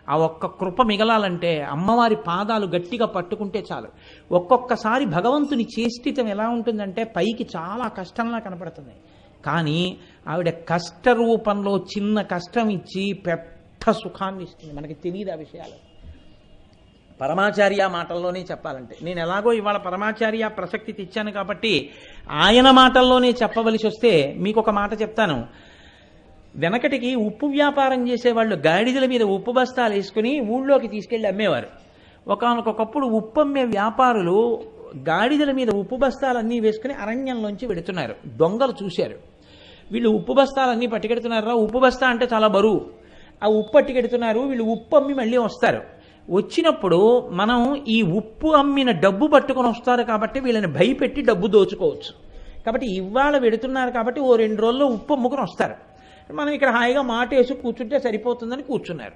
ఆ ఒక్క కృప మిగలాలంటే అమ్మవారి పాదాలు గట్టిగా పట్టుకుంటే చాలు. ఒక్కొక్కసారి భగవంతుని చేష్టితం ఎలా ఉంటుందంటే పైకి చాలా కష్టంలా కనపడుతుంది, కానీ ఆవిడ కష్ట రూపంలో చిన్న కష్టం ఇచ్చి పెద్ద సుఖాన్ని ఇస్తుంది. మనకి తెలియదు ఆ విషయాలు. పరమాచార్య మాటల్లోనే చెప్పాలంటే, నేను ఎలాగో ఇవాళ పరమాచార్య ప్రసక్తి తెచ్చాను కాబట్టి ఆయన మాటల్లోనే చెప్పవలసి వస్తే మీకు ఒక మాట చెప్తాను. వెనకటికి ఉప్పు వ్యాపారం చేసేవాళ్ళు గాడిదల మీద ఉప్పు బస్తాలు వేసుకుని ఊళ్ళోకి తీసుకెళ్ళి అమ్మేవారు. ఒకనకొకప్పుడు ఉప్పు అమ్మే వ్యాపారులు గాడిదల మీద ఉప్పు బస్తాలన్నీ వేసుకుని అరణ్యంలోంచి వెడుతున్నారు. దొంగలు చూశారు, వీళ్ళు ఉప్పు బస్తాలన్నీ పట్టుకెడుతున్నారా, ఉప్పు బస్తా అంటే చాలా బరువు, ఆ ఉప్పు పట్టుకెడుతున్నారు, వీళ్ళు ఉప్పు అమ్మి మళ్ళీ వస్తారు. వచ్చినప్పుడు మనం ఈ ఉప్పు అమ్మిన డబ్బు పట్టుకొని వస్తారు కాబట్టి వీళ్ళని భయపెట్టి డబ్బు దోచుకోవచ్చు. కాబట్టి ఇవాళ వెడుతున్నారు కాబట్టి ఓ 2 రోజుల్లో ఉప్పు అమ్ముకుని వస్తారు, మనం ఇక్కడ హాయిగా మాట వేసి కూర్చుంటే సరిపోతుందని కూర్చున్నారు.